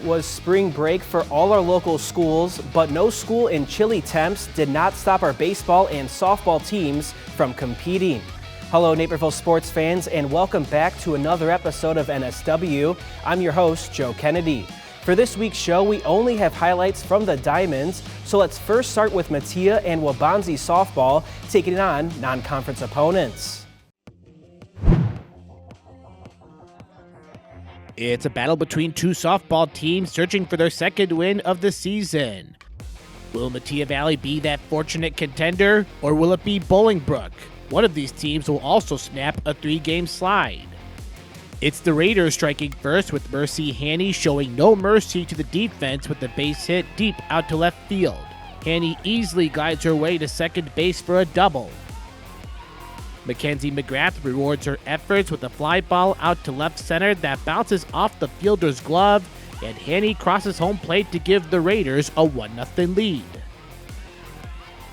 It was spring break for all our local schools, but no school in chilly temps did not stop our baseball and softball teams from competing. Hello, Naperville sports fans, and welcome back to another episode of NSW. I'm your host, Joe Kennedy. For this week's show, we only have highlights from the Diamonds, so let's first start with Matia and Waubonsie softball taking on non-conference opponents. It's a battle between two softball teams searching for their second win of the season. Will Matia Valley be that fortunate contender, or will it be Bolingbrook? One of these teams will also snap a 3-game slide. It's the Raiders striking first with Mercy Hanny showing no mercy to the defense with a base hit deep out to left field. Hanny easily glides her way to second base for a double. Mackenzie McGrath rewards her efforts with a fly ball out to left center that bounces off the fielder's glove, and Hanny crosses home plate to give the Raiders a 1-0 lead.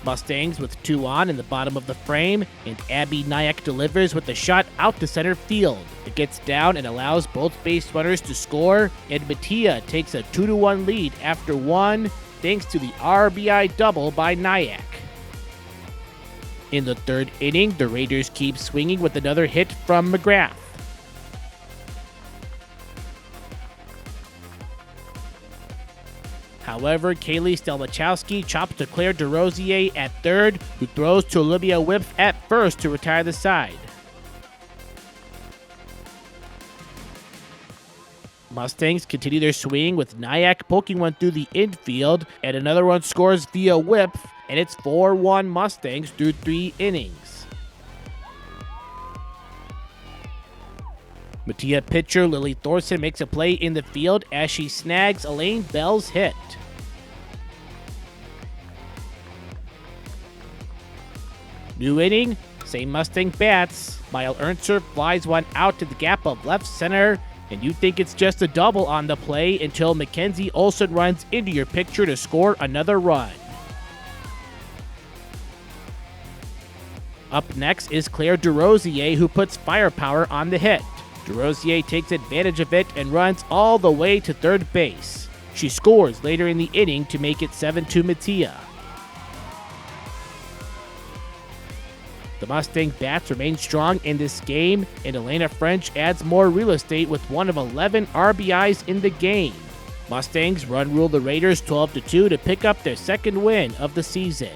Mustangs with 2 on in the bottom of the frame, and Abby Nyack delivers with a shot out to center field. It gets down and allows both base runners to score, and Matia takes a 2-1 lead after 1 thanks to the RBI double by Nyack. In the third inning, the Raiders keep swinging with another hit from McGrath. However, Kaylee Stelmachowski chops to Claire DeRosier at third, who throws to Olivia Whip at first to retire the side. Mustangs continue their swing with Nyack poking one through the infield, and another one scores via whip, and it's 4-1 Mustangs through 3 innings. Matia pitcher Lily Thorson makes a play in the field as she snags Elaine Bell's hit. New inning, same Mustang bats. Mile Ernster flies one out to the gap of left center, and you think it's just a double on the play until Mackenzie Olsen runs into your picture to score another run. Up next is Claire DeRosier, who puts firepower on the hit. DeRosier takes advantage of it and runs all the way to third base. She scores later in the inning to make it 7-2 Matia. The Mustang bats remain strong in this game, and Elena French adds more real estate with one of 11 RBIs in the game. Mustangs run rule the Raiders 12-2 to pick up their second win of the season.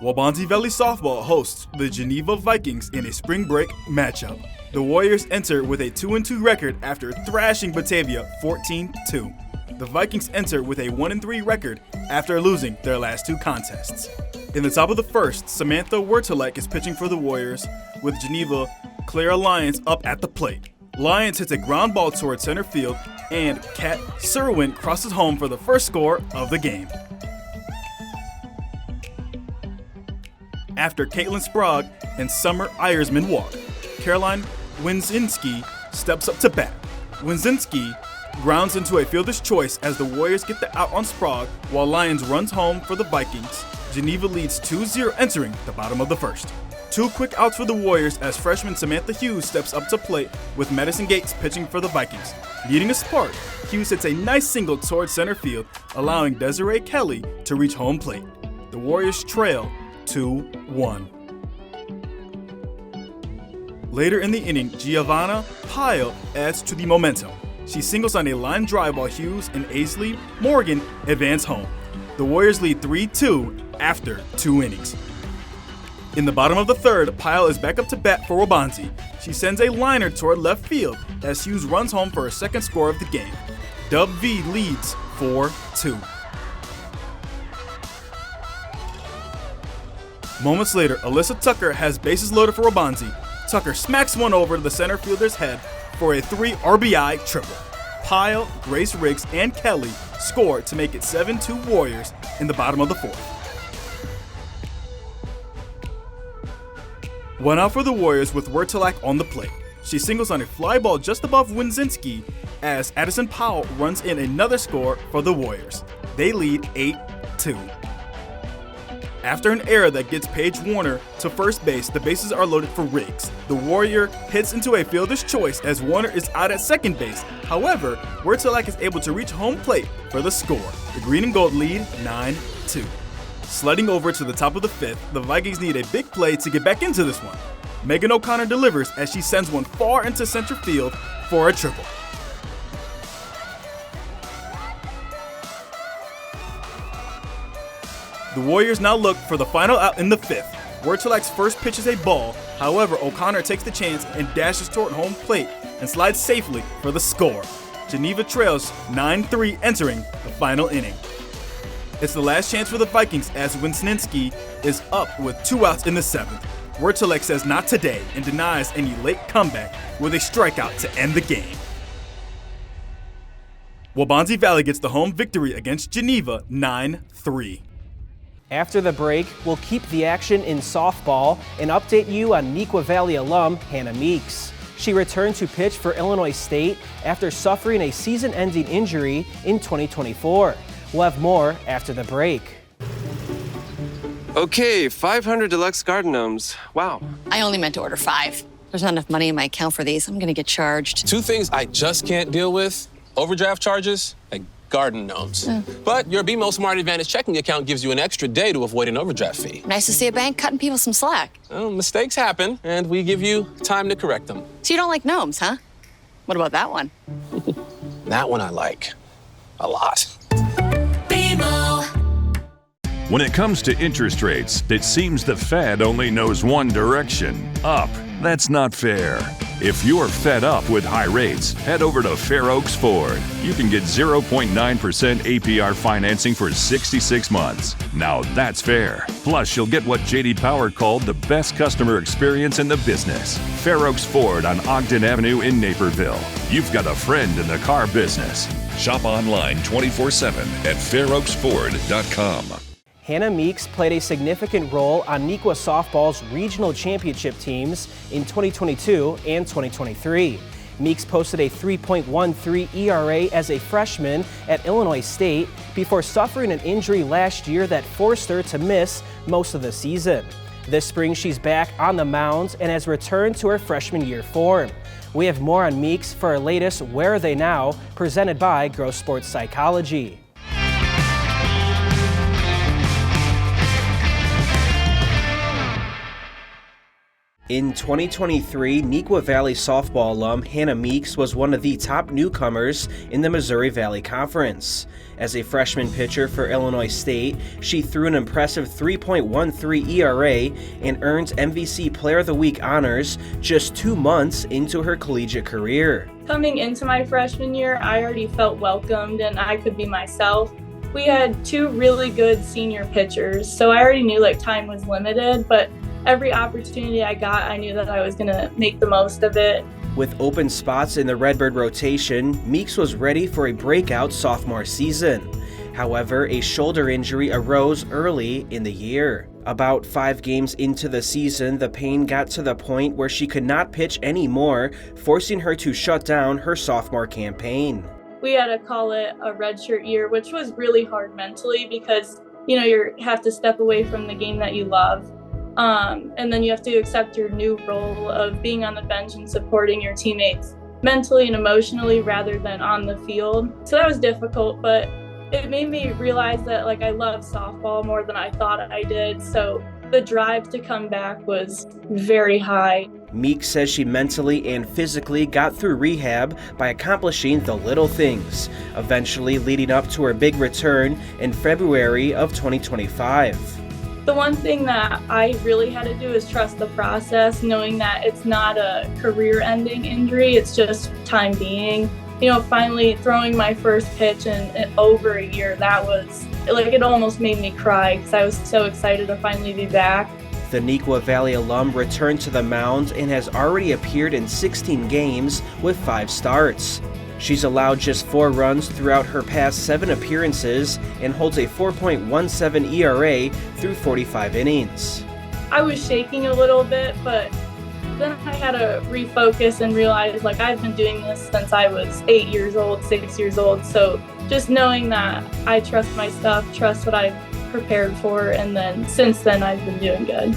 Waubonsie Valley softball hosts the Geneva Vikings in a spring break matchup. The Warriors enter with a 2-2 record after thrashing Batavia 14-2. The Vikings enter with a 1-3 record after losing their last 2 contests. In the top of the first, Samantha Wertelek is pitching for the Warriors, with Geneva Clara Lyons up at the plate. Lyons hits a ground ball toward center field, and Kat Serwin crosses home for the first score of the game. After Caitlin Sprague and Summer Eyersman walk, Caroline Winzinski steps up to bat. Winzinski grounds into a fielder's choice as the Warriors get the out on Sprague while Lyons runs home for the Vikings. Geneva leads 2-0 entering the bottom of the first. 2 quick outs for the Warriors as freshman Samantha Hughes steps up to plate with Madison Gates pitching for the Vikings. Needing a spark, Hughes hits a nice single towards center field, allowing Desiree Kelly to reach home plate. The Warriors trail 2-1. Later in the inning, Giovanna Pyle adds to the momentum. She singles on a line drive while Hughes and Aisley Morgan advance home. The Warriors lead 3-2 after 2 innings. In the bottom of the third, Pyle is back up to bat for Waubonsie. She sends a liner toward left field as Hughes runs home for her second score of the game. Dub V leads 4-2. Moments later, Alyssa Tucker has bases loaded for Waubonsie. Tucker smacks one over the center fielder's head for a 3 RBI triple. Pyle, Grace Riggs, and Kelly score to make it 7-2 Warriors in the bottom of the fourth. 1 out for the Warriors with Wertelak on the plate. She singles on a fly ball just above Winzinski as Addison Powell runs in another score for the Warriors. They lead 8-2. After an error that gets Paige Warner to first base, the bases are loaded for Riggs. The Warrior hits into a fielder's choice as Warner is out at second base. However, Wertelak is able to reach home plate for the score. The Green and Gold lead 9-2. Sledding over to the top of the fifth, the Vikings need a big play to get back into this one. Megan O'Connor delivers as she sends one far into center field for a triple. The Warriors now look for the final out in the fifth. Wertelak's first pitch is a ball. However, O'Connor takes the chance and dashes toward home plate and slides safely for the score. Geneva trails 9-3 entering the final inning. It's the last chance for the Vikings as Wisniewski is up with 2 outs in the seventh. Wertelak says not today and denies any late comeback with a strikeout to end the game. Waubonsie Valley gets the home victory against Geneva 9-3. After the break, we'll keep the action in softball and update you on Neuqua Valley alum Hannah Meeks. She returned to pitch for Illinois State after suffering a season-ending injury in 2024. We'll have more after the break. Okay, 500 deluxe garden gnomes. Wow. I only meant to order 5. There's not enough money in my account for these. I'm gonna get charged. 2 things I just can't deal with: overdraft charges and garden gnomes. But your BMO Smart Advantage checking account gives you an extra day to avoid an overdraft fee. Nice to see a bank cutting people some slack. Well, mistakes happen, and we give you time to correct them. So you don't like gnomes, huh? What about that one? That one I like a lot. When it comes to interest rates, it seems the Fed only knows one direction: up. That's not fair. If you're fed up with high rates, head over to Fair Oaks Ford. You can get 0.9% APR financing for 66 months. Now that's fair. Plus, you'll get what J.D. Power called the best customer experience in the business. Fair Oaks Ford on Ogden Avenue in Naperville. You've got a friend in the car business. Shop online 24/7 at fairoaksford.com. Hannah Meeks played a significant role on Neuqua softball's regional championship teams in 2022 and 2023. Meeks posted a 3.13 ERA as a freshman at Illinois State before suffering an injury last year that forced her to miss most of the season. This spring, she's back on the mound and has returned to her freshman year form. We have more on Meeks for our latest Where Are They Now, presented by Grow Sports Psychology. In 2023, Neuqua Valley softball alum Hannah Meeks was one of the top newcomers in the Missouri Valley Conference. As a freshman pitcher for Illinois State, she threw an impressive 3.13 ERA and earned MVC Player of the Week honors just 2 months into her collegiate career. Coming into my freshman year, I already felt welcomed and I could be myself. We had 2 really good senior pitchers, so I already knew time was limited, but every opportunity I got, I knew that I was going to make the most of it. With open spots in the Redbird rotation, Meeks was ready for a breakout sophomore season. However, a shoulder injury arose early in the year. About 5 games into the season, the pain got to the point where she could not pitch anymore, forcing her to shut down her sophomore campaign. We had to call it a redshirt year, which was really hard mentally because, you have to step away from the game that you love. And then you have to accept your new role of being on the bench and supporting your teammates mentally and emotionally rather than on the field. So that was difficult, but it made me realize that I love softball more than I thought I did. So the drive to come back was very high. Meeks says she mentally and physically got through rehab by accomplishing the little things, eventually leading up to her big return in February of 2025. The one thing that I really had to do is trust the process, knowing that it's not a career-ending injury, it's just time being. Finally throwing my first pitch in over a year, that was, it almost made me cry because I was so excited to finally be back. The Neuqua Valley alum returned to the mound and has already appeared in 16 games with 5 starts. She's allowed just 4 runs throughout her past 7 appearances and holds a 4.17 ERA through 45 innings. I was shaking a little bit, but then I had to refocus and realize I've been doing this since I was 8 years old, 6 years old. So just knowing that I trust my stuff, trust what I've prepared for, and then since then I've been doing good.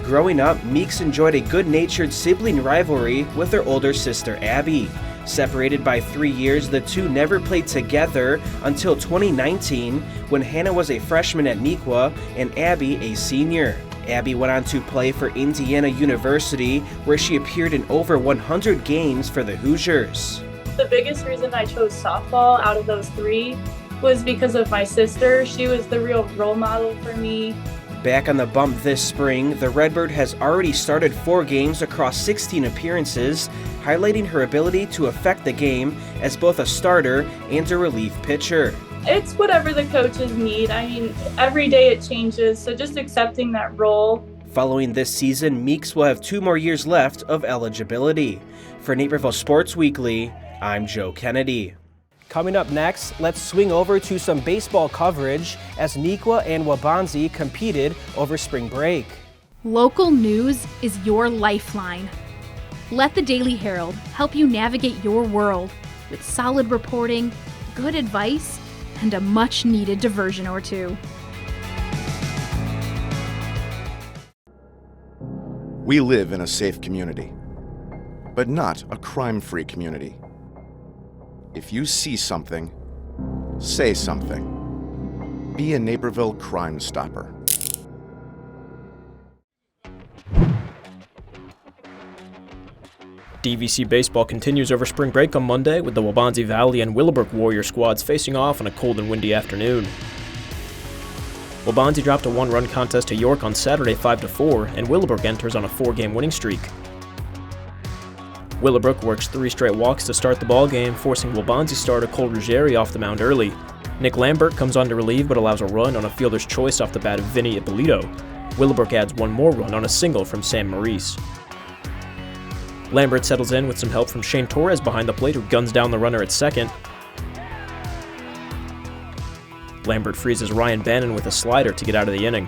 Growing up, Meeks enjoyed a good-natured sibling rivalry with her older sister Abby. Separated by 3 years, the two never played together until 2019 when Hannah was a freshman at Neuqua and Abby a senior. Abby went on to play for Indiana University, where she appeared in over 100 games for the Hoosiers. The biggest reason I chose softball out of those three was because of my sister. She was the real role model for me. Back on the bump this spring, the Redbird has already started 4 games across 16 appearances, highlighting her ability to affect the game as both a starter and a relief pitcher. It's whatever the coaches need. I mean, every day it changes, so just accepting that role. Following this season, Meeks will have 2 more years left of eligibility. For Naperville Sports Weekly, I'm Joe Kennedy. Coming up next, let's swing over to some baseball coverage as Neuqua and Waubonsie competed over spring break. Local news is your lifeline. Let the Daily Herald help you navigate your world with solid reporting, good advice, and a much-needed diversion or two. We live in a safe community, but not a crime-free community. If you see something, say something. Be a Naperville Crime Stopper. DVC baseball continues over spring break on Monday with the Waubonsie Valley and Willowbrook Warrior squads facing off on a cold and windy afternoon. Waubonsie dropped a 1-run contest to York on Saturday 5-4, and Willowbrook enters on a 4-game winning streak. Willowbrook works 3 straight walks to start the ballgame, forcing Waubonsie starter Cole Ruggieri off the mound early. Nick Lambert comes on to relieve but allows a run on a fielder's choice off the bat of Vinny Ippolito. Willowbrook adds 1 more run on a single from Sam Maurice. Lambert settles in with some help from Shane Torres behind the plate, who guns down the runner at second. Lambert freezes Ryan Bannon with a slider to get out of the inning.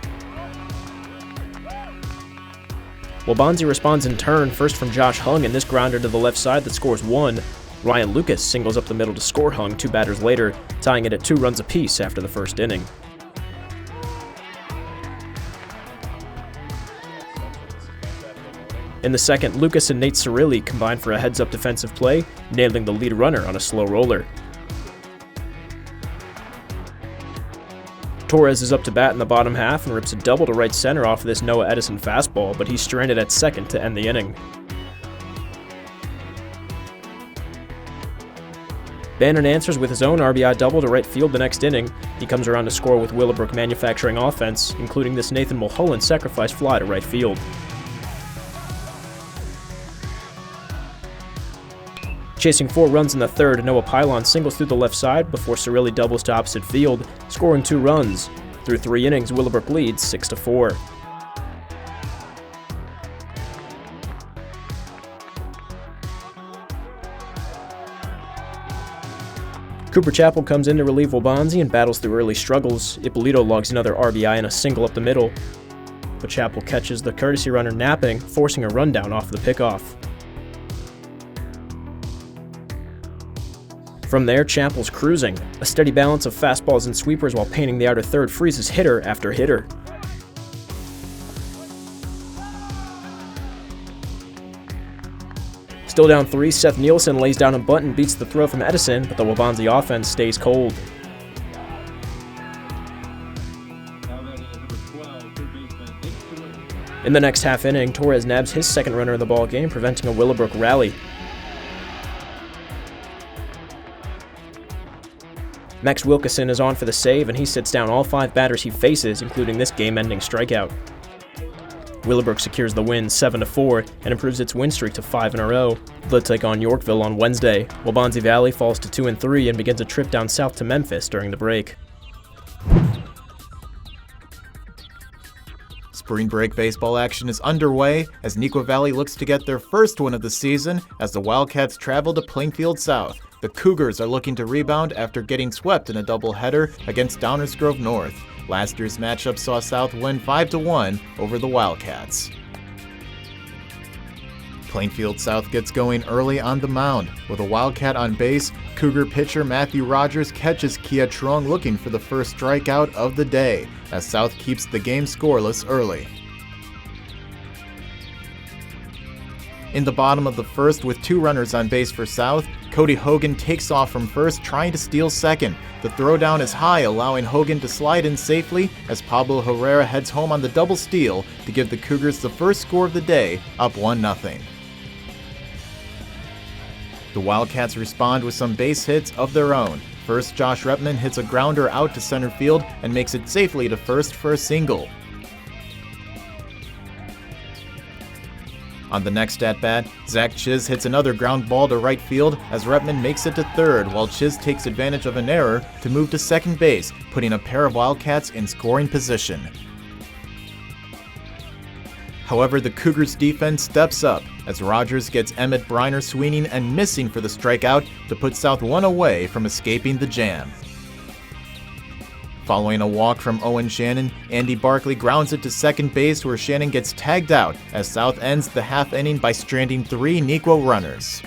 Waubonsie responds in turn, first from Josh Hung, and this grounder to the left side that scores 1. Ryan Lucas singles up the middle to score Hung 2 batters later, tying it at 2 runs apiece after the first inning. In the second, Lucas and Nate Cirilli combined for a heads-up defensive play, nailing the lead runner on a slow roller. Torres is up to bat in the bottom half and rips a double to right center off of this Noah Edison fastball, but he's stranded at second to end the inning. Bannon answers with his own RBI double to right field the next inning. He comes around to score with Willowbrook manufacturing offense, including this Nathan Mulholland sacrifice fly to right field. Chasing 4 runs in the third, Noah Pylon singles through the left side before Cirilli doubles to opposite field, scoring 2 runs. Through 3 innings, Willowbrook leads 6-4. Cooper Chappell comes in to relieve Waubonsie and battles through early struggles. Ippolito logs another RBI and a single up the middle, but Chappell catches the courtesy runner napping, forcing a rundown off the pickoff. From there, Chappell's cruising. A steady balance of fastballs and sweepers while painting the outer third freezes hitter after hitter. Still down 3, Seth Nielsen lays down a bunt and beats the throw from Edison, but the Waubonsie offense stays cold. In the next half inning, Torres nabs his second runner of the ball game, preventing a Willowbrook rally. Max Wilkeson is on for the save, and he sits down all 5 batters he faces, including this game-ending strikeout. Willowbrook secures the win 7-4 and improves its win streak to 5 in a row. They'll take on Yorkville on Wednesday. Waubonsie Valley falls to 2-3 and begins a trip down south to Memphis during the break. Spring break baseball action is underway as Neuqua Valley looks to get their first win of the season as the Wildcats travel to Plainfield South. The Cougars are looking to rebound after getting swept in a doubleheader against Downers Grove North. Last year's matchup saw South win 5-1 over the Wildcats. Plainfield South gets going early on the mound. With a Wildcat on base, Cougar pitcher Matthew Rogers catches Kia Trong looking for the first strikeout of the day, as South keeps the game scoreless early. In the bottom of the first, with 2 runners on base for South, Cody Hogan takes off from first, trying to steal second. The throwdown is high, allowing Hogan to slide in safely as Pablo Herrera heads home on the double steal to give the Cougars the first score of the day, up 1-0. The Wildcats respond with some base hits of their own. First, Josh Repman hits a grounder out to center field and makes it safely to first for a single. On the next at-bat, Zach Chiz hits another ground ball to right field as Repman makes it to third, while Chiz takes advantage of an error to move to second base, putting a pair of Wildcats in scoring position. However, the Cougars' defense steps up as Rogers gets Emmett Briner swinging and missing for the strikeout to put South one away from escaping the jam. Following a walk from Owen Shannon, Andy Barkley grounds it to second base where Shannon gets tagged out as South ends the half inning by stranding 3 Neuqua runners.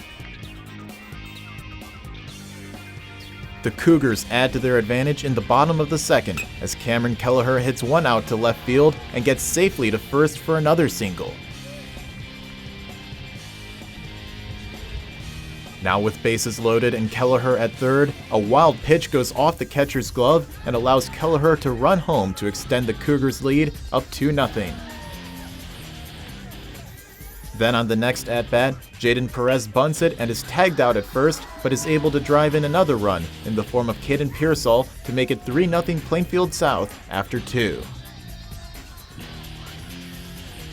The Cougars add to their advantage in the bottom of the second as Cameron Kelleher hits one out to left field and gets safely to first for another single. Now with bases loaded and Kelleher at third, a wild pitch goes off the catcher's glove and allows Kelleher to run home to extend the Cougars' lead up 2-0. Then on the next at-bat, Jaden Perez bunts it and is tagged out at first, but is able to drive in another run in the form of Caden Pearsall to make it 3-0 Plainfield South after 2.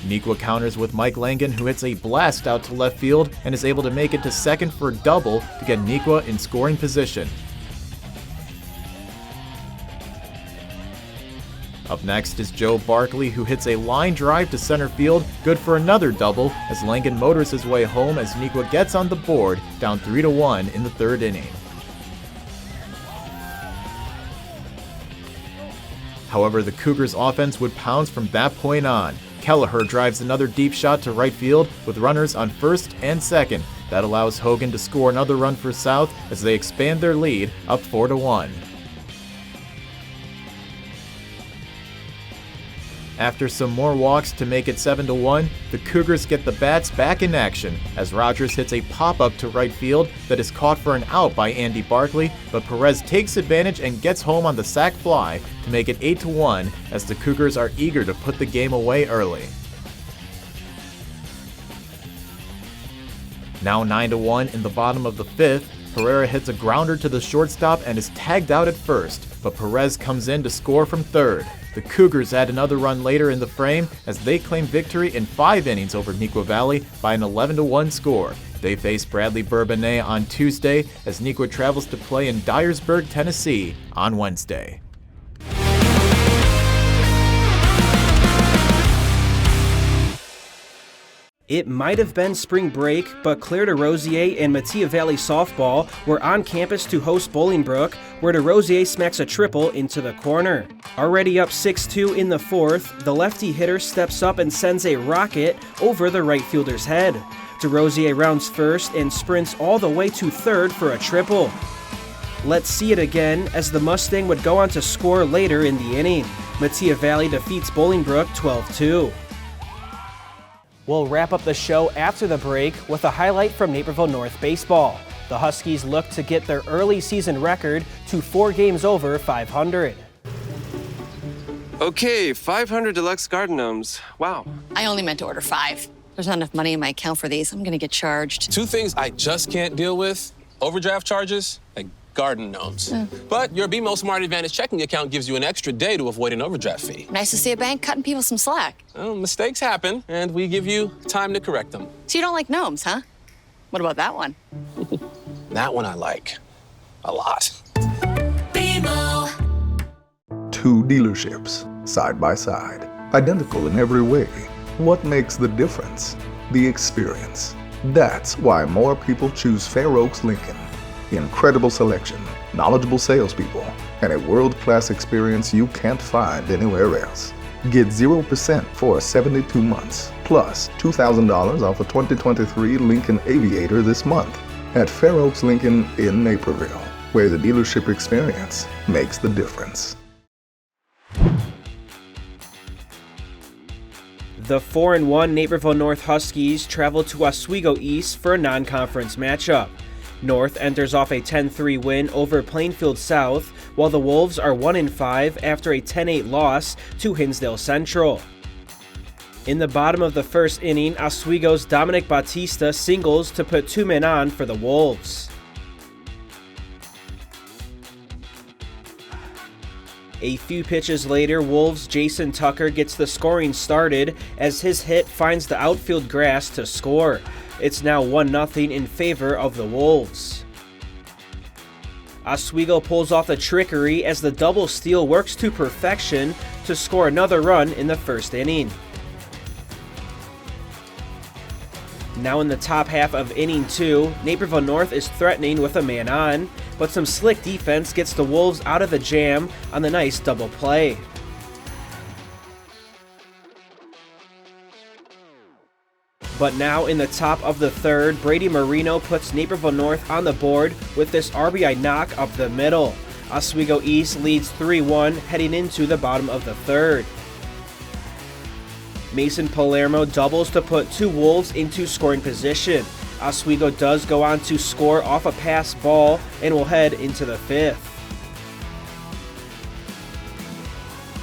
Neuqua counters with Mike Langen, who hits a blast out to left field and is able to make it to second for a double to get Neuqua in scoring position. Up next is Joe Barkley, who hits a line drive to center field, good for another double as Langen motors his way home as Neuqua gets on the board, down 3-1 in the third inning. However, the Cougars' offense would pounce from that point on. Kelleher drives another deep shot to right field with runners on first and second. That allows Hogan to score another run for South as they expand their lead up 4-1. After some more walks to make it 7-1, the Cougars get the bats back in action as Rogers hits a pop-up to right field that is caught for an out by Andy Barkley, but Perez takes advantage and gets home on the sac fly to make it 8-1 as the Cougars are eager to put the game away early. Now 9-1 in the bottom of the fifth, Herrera hits a grounder to the shortstop and is tagged out at first, but Perez comes in to score from third. The Cougars add another run later in the frame as they claim victory in 5 innings over Neuqua Valley by an 11-1 score. They face Bradley Bourbonnais on Tuesday as Neuqua travels to play in Dyersburg, Tennessee on Wednesday. It might have been spring break, but Claire DeRosier and Mattia Valley softball were on campus to host Bolingbrook, where DeRosier smacks a triple into the corner. Already up 6-2 in the fourth, the lefty hitter steps up and sends a rocket over the right fielder's head. DeRosier rounds first and sprints all the way to third for a triple. Let's see it again, as the Mustang would go on to score later in the inning. Mattia Valley defeats Bolingbrook 12-2. We'll wrap up the show after the break with a highlight from Naperville North baseball. The Huskies look to get their early season record to 4 games over 500. Okay, 500 deluxe garden gnomes. Wow. I only meant to order 5. There's not enough money in my account for these. I'm gonna get charged. 2 things I just can't deal with: overdraft charges and garden gnomes. But your BMO Smart Advantage checking account gives you an extra day to avoid an overdraft fee. Nice to see a bank cutting people some slack. Well, mistakes happen, and we give you time to correct them. So you don't like gnomes, huh? What about that one? That one I like a lot. BMO. 2 dealerships, side by side, identical in every way. What makes the difference? The experience. That's why more people choose Fair Oaks Lincoln. Incredible selection, knowledgeable salespeople, and a world-class experience you can't find anywhere else. Get 0% for 72 months, plus $2,000 off a 2023 Lincoln Aviator this month at Fair Oaks Lincoln in Naperville, where the dealership experience makes the difference. The 4-1 Naperville North Huskies travel to Oswego East for a non-conference matchup. North enters off a 10-3 win over Plainfield South, while the Wolves are 1-5 after a 10-8 loss to Hinsdale Central. In the bottom of the first inning, Oswego's Dominic Bautista singles to put 2 men on for the Wolves. A few pitches later, Wolves' Jason Tucker gets the scoring started as his hit finds the outfield grass to score. It's now 1-0 in favor of the Wolves. Oswego pulls off the trickery as the double steal works to perfection to score another run in the first inning. Now in the top half of inning 2, Naperville North is threatening with a man on, but some slick defense gets the Wolves out of the jam on the nice double play. But now in the top of the third, Brady Marino puts Naperville North on the board with this RBI knock up the middle. Oswego East leads 3-1 heading into the bottom of the third. Mason Palermo doubles to put 2 Wolves into scoring position. Oswego does go on to score off a pass ball and will head into the 5th.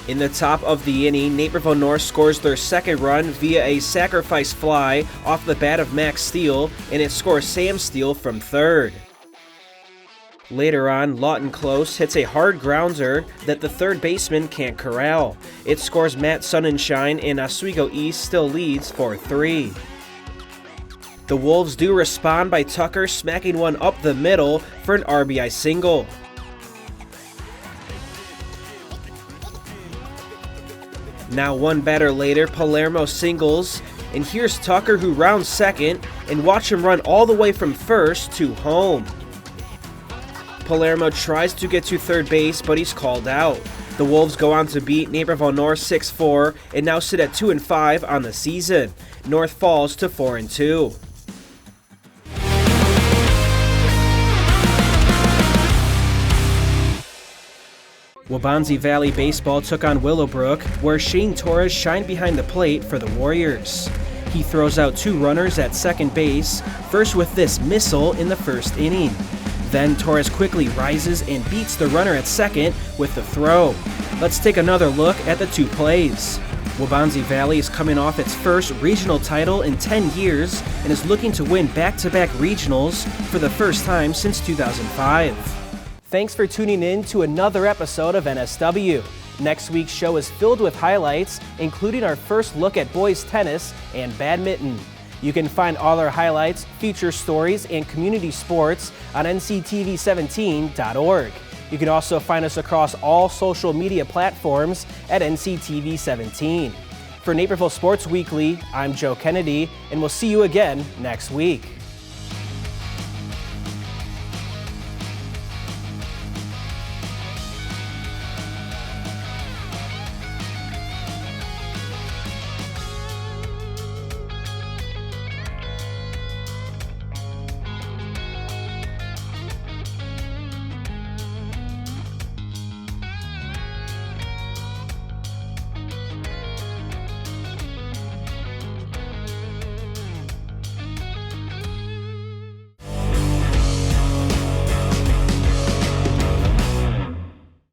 In the top of the inning, Naperville North scores their second run via a sacrifice fly off the bat of Max Steele, and it scores Sam Steele from third. Later on, Lawton Close hits a hard grounder that the third baseman can't corral. It scores Matt Sonnenschein, and Oswego East still leads 4-3. The Wolves do respond by Tucker smacking one up the middle for an RBI single. Now one batter later, Palermo singles, and here's Tucker who rounds second, and watch him run all the way from first to home. Palermo tries to get to third base, but he's called out. The Wolves go on to beat Naperville North 6-4 and now sit at 2-5 on the season. North falls to 4-2. Waubonsie Valley Baseball took on Willowbrook, where Shane Torres shined behind the plate for the Warriors. He throws out 2 runners at second base, first with this missile in the first inning. Then Torres quickly rises and beats the runner at second with the throw. Let's take another look at the 2 plays. Waubonsie Valley is coming off its first regional title in 10 years and is looking to win back-to-back regionals for the first time since 2005. Thanks for tuning in to another episode of NSW. Next week's show is filled with highlights, including our first look at boys tennis and badminton. You can find all our highlights, feature stories, and community sports on nctv17.org. You can also find us across all social media platforms at NCTV17. For Naperville Sports Weekly, I'm Joe Kennedy, and we'll see you again next week.